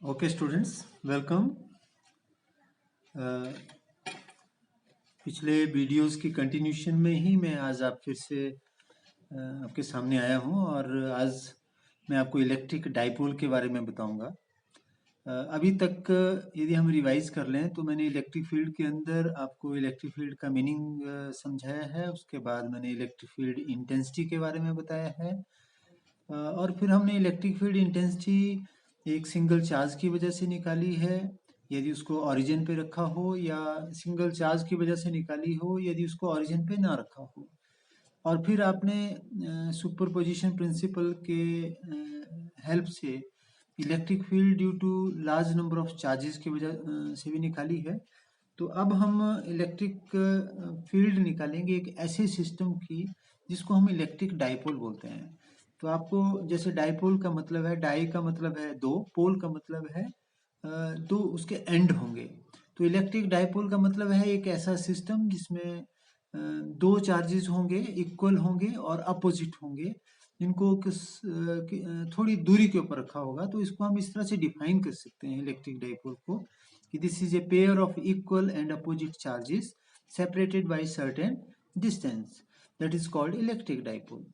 Okay students, welcome. पिछले videos की continuation में ही मैं आज आप फिर से आपके सामने आया हूं और आज मैं आपको इलेक्ट्रिक डाइपोल के बारे में बताऊंगा। अभी तक यदि हम रिवाइज कर लें तो मैंने इलेक्ट्रिक फील्ड के अंदर आपको इलेक्ट्रिक फील्ड का मीनिंग समझाया है। उसके बाद मैंने इलेक्ट्रिक फील्ड इंटेंसिटी के बारे में बताया है और फिर हमने इलेक्ट्रिक फील्ड इंटेंसिटी एक सिंगल चार्ज की वजह से निकाली है यदि उसको ओरिजिन पे रखा हो, या सिंगल चार्ज की वजह से निकाली हो यदि उसको ओरिजिन पे ना रखा हो। और फिर आपने सुपरपोजिशन प्रिंसिपल के हेल्प से electric field due to large number of charges की वजह से भी निकाली है। तो अब हम इलेक्ट्रिक फील्ड निकालेंगे एक ऐसे सिस्टम की जिसको हम इलेक्ट्रिक डाइपोल बोलते हैं। तो आपको जैसे डाइपोल का मतलब है, डाई का मतलब है दो, पोल का मतलब है दो उसके एंड होंगे। तो इलेक्ट्रिक डाइपोल का मतलब है एक ऐसा सिस्टम जिसमें दो चार्जेस होंगे, इक्वल होंगे और अपोजिट होंगे, जिनको थोड़ी दूरी के ऊपर रखा होगा। तो इसको हम इस तरह से डिफाइन कर सकते हैं इलेक्ट्रिक डाइपोल को कि this is a pair of equal and opposite charges separated by certain distance, that is called electric dipole.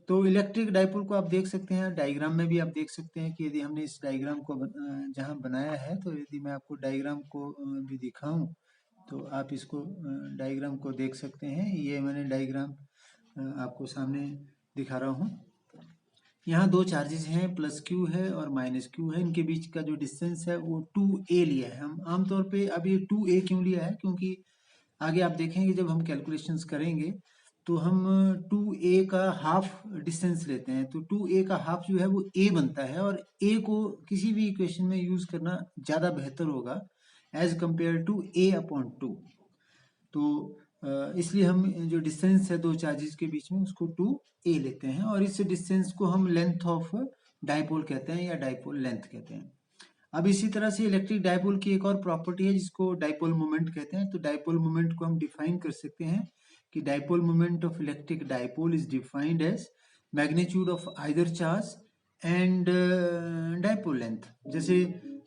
तो इलेक्ट्रिक डाइपोल को आप देख सकते हैं, डायग्राम में भी आप देख सकते हैं कि यदि हमने इस डायग्राम को जहां बनाया है, तो यदि मैं आपको डायग्राम को भी दिखाऊं तो आप इसको डायग्राम को देख सकते हैं। ये मैंने डायग्राम आपको सामने दिखा रहा हूँ। यहाँ दो चार्जेस हैं, प्लस क्यू है और माइनस क्यू है। इनके बीच का जो डिस्टेंस है वो 2a लिया है। हम आमतौर पे अब ये 2a क्यों लिया है, क्योंकि आगे आप देखेंगे जब हम कैलकुलेशंस करेंगे तो हम 2a का हाफ डिस्टेंस लेते हैं। तो 2a का हाफ जो है वो a बनता है, और a को किसी भी इक्वेशन में यूज करना ज़्यादा बेहतर होगा एज कंपेयर टू a/2। तो इसलिए हम जो डिस्टेंस है दो चार्जेस के बीच में उसको 2a लेते हैं, और इस डिस्टेंस को हम लेंथ ऑफ डाइपोल कहते हैं या डाइपोल लेंथ कहते हैं। अब इसी तरह से इलेक्ट्रिक डाइपोल की एक और प्रॉपर्टी है जिसको डाइपोल मोमेंट कहते हैं। तो डाइपोल मोमेंट को हम डिफाइन कर सकते हैं कि dipole moment of electric dipole is defined as magnitude of either charge and dipole length. जैसे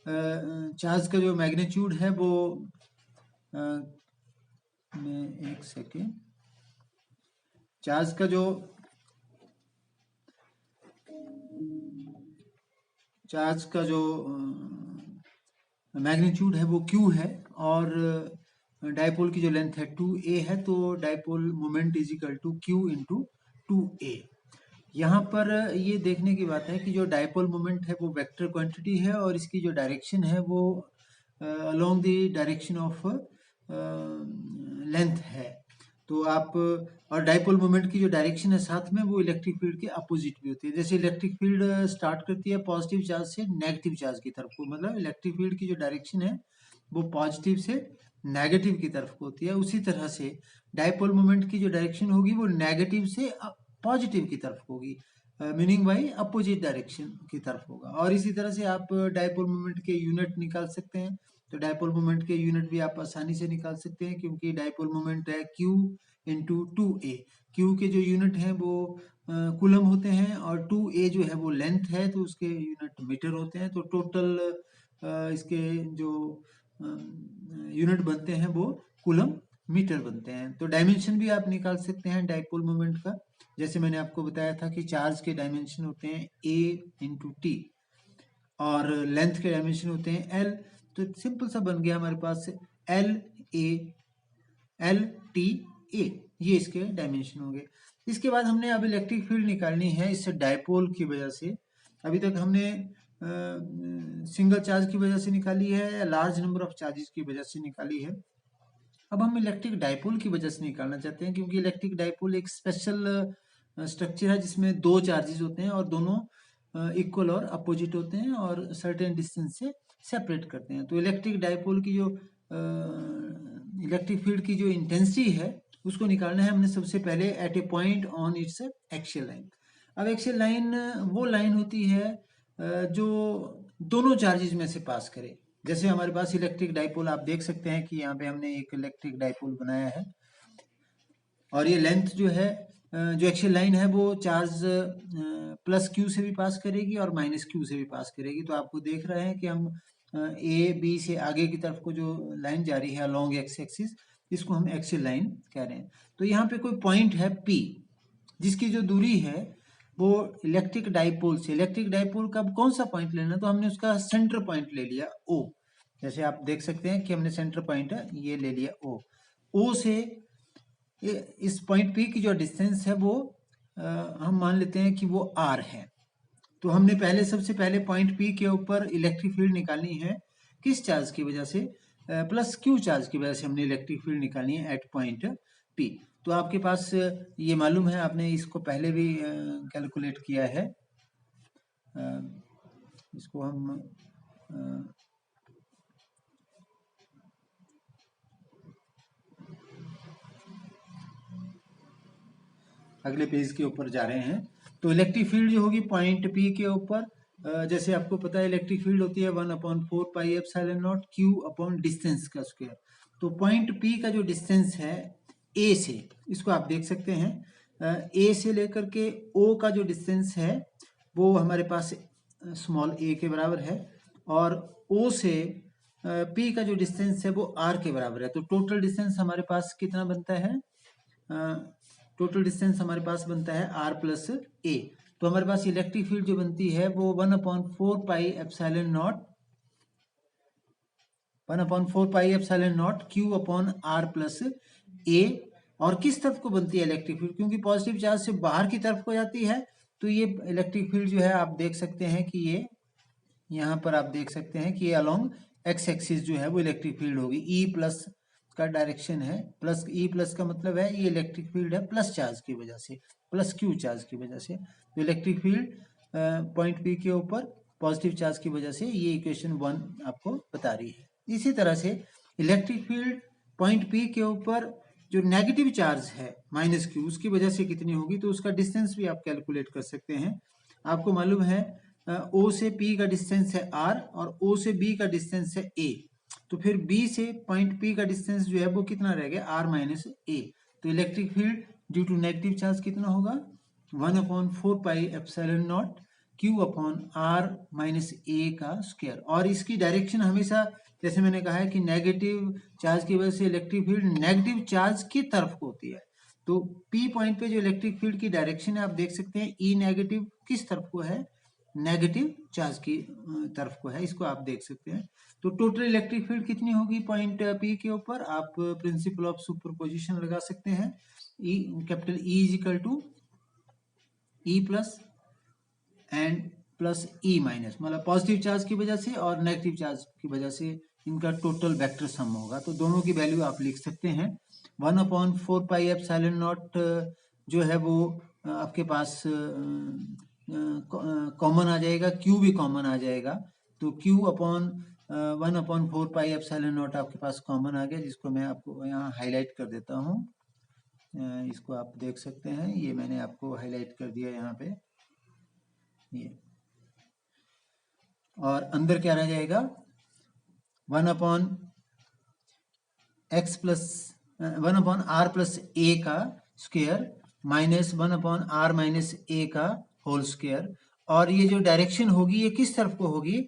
चार्ज का जो मैग्नीट्यूड है वो में एक सेकेंड, चार्ज का जो मैग्नीट्यूड है वो q है, और डाइपोल की जो लेंथ है 2a है। तो dipole moment is equal to q into 2a। यहाँ पर ये देखने की बात है कि जो डाइपोल मोमेंट है वो वेक्टर क्वांटिटी है, और इसकी जो डायरेक्शन है वो along the direction of length है। तो आप और डाइपोल मोमेंट की जो डायरेक्शन है साथ में वो इलेक्ट्रिक फील्ड के अपोजिट भी होती है। जैसे इलेक्ट्रिक फील्ड स्टार्ट करती है पॉजिटिव चार्ज से नेगेटिव चार्ज की तरफ को, मतलब इलेक्ट्रिक फील्ड की जो डायरेक्शन है वो पॉजिटिव से नेगेटिव की तरफ को होती है। उसी तरह से डाइपोल मोमेंट की जो डायरेक्शन होगी वो नेगेटिव से पॉजिटिव की तरफ होगी, मीनिंग बाई अपोजिट डायरेक्शन की तरफ होगा। और इसी तरह से आप डाइपोल मोमेंट के यूनिट निकाल सकते हैं। तो डाइपोल मोमेंट के यूनिट भी आप आसानी से निकाल सकते हैं, क्योंकि डाइपोल मोमेंट है q इंटू 2a। क्यू के जो यूनिट हैं वो कूलम होते हैं, और 2a जो है वो लेंथ है तो उसके यूनिट मीटर होते हैं। तो टोटल इसके जो यूनिट बनते हैं वो कूलम मीटर बनते हैं। तो डायमेंशन भी आप निकाल सकते हैं डाइपोल मोमेंट का। जैसे मैंने आपको बताया था कि चार्ज के डायमेंशन होते हैं a इंटू टी, और लेंथ के डायमेंशन होते हैं l। तो सिंपल सा बन गया हमारे पास एल टी ए, ये इसके डायमेंशन होंगे। इसके बाद हमने अब इलेक्ट्रिक फील्ड निकालनी है इससे डाइपोल की वजह से। अभी तक हमने सिंगल चार्ज की वजह से निकाली है या लार्ज नंबर ऑफ चार्जेस की वजह से निकाली है। अब हम इलेक्ट्रिक डाइपोल की वजह से निकालना चाहते हैं, क्योंकि इलेक्ट्रिक डाइपोल एक स्पेशल स्ट्रक्चर है जिसमें दो चार्जेस होते हैं और दोनों इक्वल और अपोजिट होते हैं और सर्टेन डिस्टेंस से सेपरेट करते हैं। तो इलेक्ट्रिक डाइपोल की जो इलेक्ट्रिक फील्ड की जो इंटेंसिटी है उसको निकालना है हमने सबसे पहले at a point on its axial line. अब एक्सियल लाइन वो लाइन होती है जो दोनों चार्जेस में से पास करे। जैसे हमारे पास इलेक्ट्रिक डाइपोल आप देख सकते हैं कि यहाँ पे हमने एक इलेक्ट्रिक डाइपोल बनाया है, और ये लेंथ जो है जो एक्सियल लाइन है वो चार्ज प्लस क्यू से भी पास करेगी और माइनस क्यू से भी पास करेगी। तो आपको देख रहे हैं कि हम ए बी से आगे की तरफ को जो लाइन जा रही है अलोंग एक्स एक्सिस, इसको हम एक्सियल लाइन कह रहे हैं। तो यहाँ पे कोई पॉइंट है P, जिसकी जो दूरी है वो इलेक्ट्रिक डाइपोल से, इलेक्ट्रिक डाइपोल का कौन सा पॉइंट लेना, तो हमने उसका सेंटर पॉइंट ले लिया O। जैसे आप देख सकते हैं कि हमने सेंटर पॉइंट है ये ले लिया O से इस पॉइंट P की जो डिस्टेंस है वो हम मान लेते हैं कि वो R है। तो हमने सबसे पहले पॉइंट P के ऊपर इलेक्ट्रिक फील्ड निकालनी है, किस चार्ज की वजह से, प्लस क्यू चार्ज की वजह से हमने इलेक्ट्रिक फील्ड निकालनी है एट पॉइंट P। तो आपके पास ये मालूम है, आपने इसको पहले भी कैलकुलेट किया है। इसको हम अगले पेज के ऊपर जा रहे हैं। तो इलेक्ट्रिक फील्ड जो होगी पॉइंट P के ऊपर, जैसे आपको पता है इलेक्ट्रिक फील्ड होती है 1/4 pi epsilon naught Q upon distance का स्क्वायर। तो पॉइंट P का जो डिस्टेंस है A से, इसको आप देख सकते हैं, A से लेकर के O का जो डिस्टेंस है वो हमारे पास स्मॉल a के बराबर है, और O से P का जो डिस्टेंस है वो R के बराबर है। तो टोटल डिस्टेंस हमारे पास कितना बनता है, टोटल डिस्टेंस हमारे पास बनता है R प्लस A। तो हमारे पास इलेक्ट्रिक फील्ड जो बनती है वो 1/4 pi epsilon naught Q upon R plus A। और किस तरफ को बनती है इलेक्ट्रिक फील्ड, क्योंकि पॉजिटिव चार्ज से बाहर की तरफ को जाती है, तो ये इलेक्ट्रिक फील्ड जो है आप देख सकते हैं कि ये यहाँ पर आप देख सकते हैं कि ये अलोंग एक्स एक्सिस जो है वो इलेक्ट्रिक फील्ड होगी। E प्लस का डायरेक्शन है, प्लस E प्लस का मतलब है ये इलेक्ट्रिक फील्ड है प्लस चार्ज की वजह से, प्लस क्यू चार्ज की वजह से। तो इलेक्ट्रिक फील्ड पॉइंट P के ऊपर पॉजिटिव चार्ज की वजह से, ये इक्वेशन 1 आपको बता रही है। इसी तरह से इलेक्ट्रिक फील्ड पॉइंट P के ऊपर जो नेगेटिव चार्ज है माइनस क्यू, उसकी वजह से कितनी होगी, तो उसका डिस्टेंस भी आप कैलकुलेट कर सकते हैं। आपको मालूम है O से P का डिस्टेंस है R और O से B का डिस्टेंस है A। तो फिर B से पॉइंट P का डिस्टेंस जो है वो कितना रह गया, R माइनस A। तो electric field due to negative charge कितना होगा, 1/4 pi epsilon naught Q upon R minus A का स्क्वायर। और इसकी डायरेक्शन हमेशा, जैसे मैंने कहा है कि नेगेटिव चार्ज की वजह से इलेक्ट्रिक फील्ड नेगेटिव चार्ज की तरफ को होती है। तो P पॉइंट पे जो इलेक्ट्रिक फील्ड की डायरेक्शन है आप देख सकते हैं, E नेगेटिव किस तरफ को है, नेगेटिव चार्ज की तरफ को है, इसको आप देख सकते हैं। तो टोटल इलेक्ट्रिक फील्ड कितनी होगी पॉइंट P के ऊपर, आप प्रिंसिपल ऑफ सुपरपोजिशन लगा सकते हैं। E capital E is equal to E plus and plus E minus, मतलब पॉजिटिव चार्ज की वजह से और नेगेटिव चार्ज की वजह से इनका टोटल वेक्टर सम होगा। तो दोनों की वैल्यू आप लिख सकते हैं। 1/4 पाई एप्सिलॉन नॉट जो है वो आपके पास कॉमन आ जाएगा, Q भी कॉमन आ जाएगा। तो Q upon 1/4 pi epsilon not आपके पास कॉमन आ गया, जिसको मैं आपको यहाँ हाईलाइट कर देता हूँ। इसको आप देख सकते हैं, ये मैंने आपको हाईलाइट कर दिया यहाँ पे ये। और अंदर क्या रह जाएगा, 1/R प्लस A का square minus 1/R minus A का होल स्क्वायर। और ये जो डायरेक्शन होगी ये किस तरफ को होगी,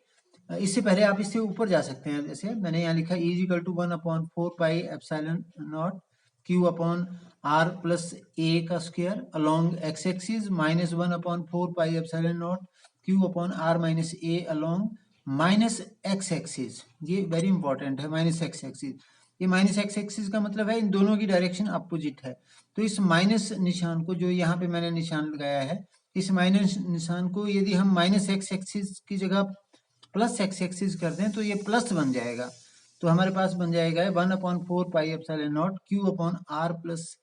इससे पहले आप इससे ऊपर जा सकते हैं। जैसे मैंने यहाँ लिखा E equal to 1/4 pi epsilon naught Q upon R plus A का square along x axis minus 1/4 pi epsilon naught Q upon R minus A along minus x axis. ये वेरी इंपॉर्टेंट है, माइनस एक्स एक्सिस। ये minus x axis का मतलब है इन दोनों की direction opposite है। तो इस माइनस निशान को, जो यहाँ पे मैंने निशान लगाया है, इस माइनस निशान को यदि हम माइनस एक्स एक्सिस की जगह प्लस एक्स एक्सिस कर दें तो ये प्लस बन जाएगा। तो हमारे पास बन जाएगा 1/4 pi epsilon naught Q upon R plus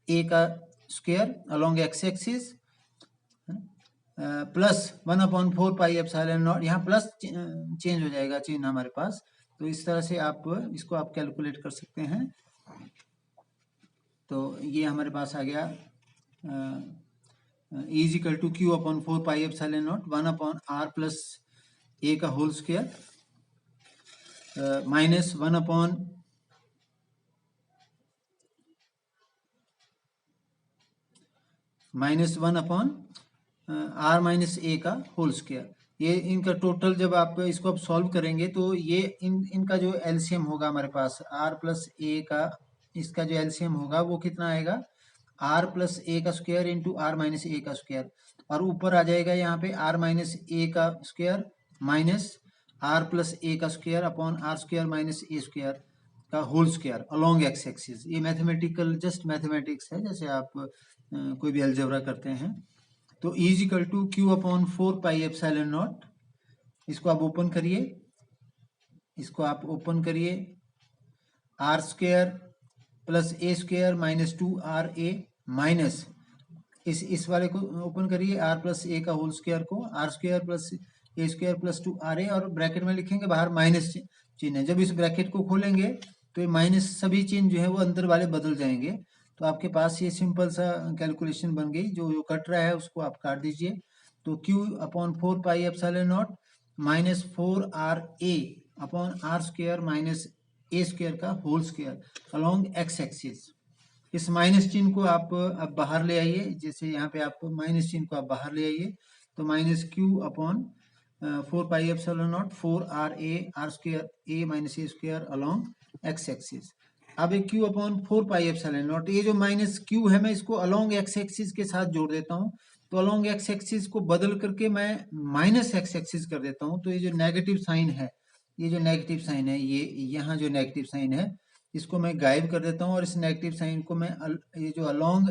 A का square along x axis plus 1/4 pi epsilon not, यहाँ प्लस चेंज हो जाएगा चिन्ह हमारे पास। तो इस तरह से आप इसको आप कैलकुलेट कर सकते हैं। तो ये हमारे पास आ गया E is equal to Q upon 4 pi epsilon naught 1/R plus A का होल स्क्वायर माइनस 1/4 -1/r-a का होल स्क्वायर। ये इनका टोटल जब आप इसको अब सॉल्व करेंगे तो ये इनका जो एलसीएम होगा हमारे पास r+a का, इसका जो एलसीएम होगा वो कितना आएगा, r+a का स्क्वायर इंटू r-a का स्क्वायर, और ऊपर आ जाएगा यहाँ पे r-a का स्क्वायर माइनस r+a का square upon r square minus a square का whole square along x axis. ये मैथमेटिकल जस्ट मैथमेटिक्स है, जैसे आप कोई भी अलजेब्रा करते हैं। तो E equal to q upon 4πε0, इसको आप ओपन करिए, इसको आप ओपन करिए, r square plus a square minus 2ra minus इस वाले को ओपन करिए, r+a का होल स्क्वायर को, r square plus a square plus 2ra, और ब्रैकेट में लिखेंगे बाहर माइनस चिन्ह है। जब इस ब्रैकेट को खोलेंगे तो ये माइनस सभी चिन्ह जो है वो अंदर वाले बदल जाएंगे। तो आपके पास ये सिंपल सा कैलकुलेशन बन गई। जो कट रहा है उसको आप काट दीजिए। तो q upon 4πε0 minus 4ra upon r square minus a square का whole square along x axis. इस माइनस चिन्ह को आप अब बाहर ले आइए, जैसे यहाँ पे आप माइनस चिन्ह को आप बाहर ले आइए, तो minus q upon 4πε0 4ra r square a minus a square along x axis. अब एक क्यू अपॉन 4πε0, ये जो माइनस क्यू है मैं इसको अलोंग एक्स एक्सिस के साथ जोड़ देता हूँ। तो अलोंग एक्स एक्सिस को बदल करके मैं माइनस एक्स एक्सिस कर देता हूँ। तो ये जो नेगेटिव साइन है, ये जो नेगेटिव साइन है, ये यहाँ जो नेगेटिव साइन है इसको मैं गायब कर देता हूँ, और इस नेगेटिव साइन को मैं ये जो अलोंग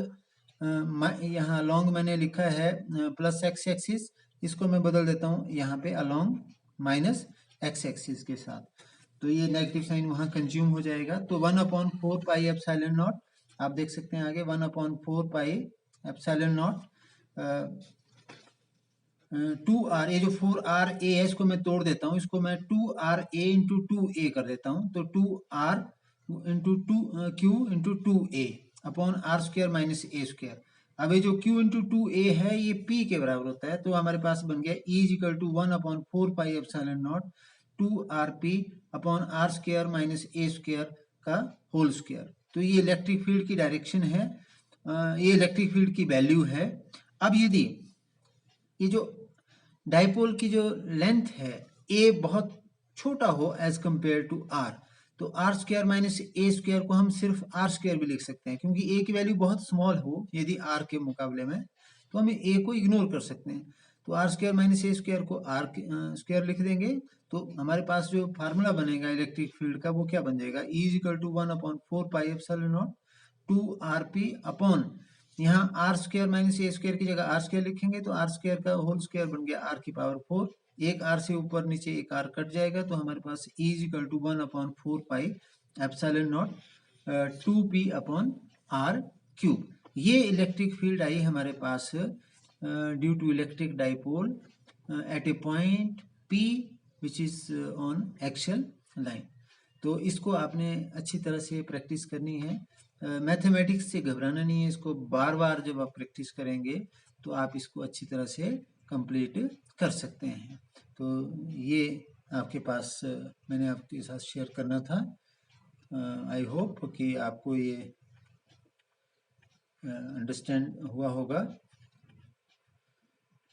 यहाँ अलोंग मैंने लिखा है प्लस एक्स एक्सिस, इसको मैं बदल देता हूँ यहाँ पे अलोंग माइनस एक्स एक्सिस के साथ। तो ये नेगेटिव साइन वहाँ कंज्यूम हो जाएगा। तो 1/4πε0 आप देख सकते हैं आगे, 1/4πε0 2r, ये जो 4ra है इसको मैं तोड़ देता हूँ, इसको मैं 2ra इंटू 2a कर देता हूँ। तो 2r into 2q into 2a upon R square minus A square. अब ये जो q इंटू 2a है ये p के बराबर होता है। तो हमारे पास बन गया E equal to 1/4πε0 2rp upon R square minus A square का होल स्क्वायर। तो ये इलेक्ट्रिक फील्ड की डायरेक्शन है, ये इलेक्ट्रिक फील्ड की वैल्यू है। अब यदि ये जो डाइपोल की जो लेंथ है a बहुत छोटा हो एज कंपेयर टू r, तो R square minus A square को हम सिर्फ आर स्क्वायर भी लिख सकते हैं, क्योंकि a की वैल्यू बहुत स्मॉल हो यदि r के मुकाबले में, तो हम a को इग्नोर कर सकते हैं। तो R square minus A square को r स्क्वायर लिख देंगे। तो हमारे पास जो फार्मूला बनेगा इलेक्ट्रिक फील्ड का वो क्या बन जाएगा, E equal to 1/4πε0 2rp upon यहाँ R square minus A square की जगह आर स्क्वायर लिखेंगे, तो आर स्क्वायर का होल स्क्वायर बन गया आर की पावर 4, एक आर से ऊपर नीचे एक आर कट जाएगा। तो हमारे पास E equal to 1/4πε0 2p upon R cube. ये इलेक्ट्रिक फील्ड आई हमारे पास due to electric dipole at a point P which is on axial line. तो इसको आपने अच्छी तरह से प्रैक्टिस करनी है। मैथमेटिक्स से घबराना नहीं है, इसको बार बार जब आप प्रैक्टिस करेंगे तो आप इसको अच्छी तरह से कंप्लीट कर सकते हैं। तो ये आपके पास मैंने आपके साथ शेयर करना था। आई होप कि आपको ये अंडरस्टैंड हुआ होगा।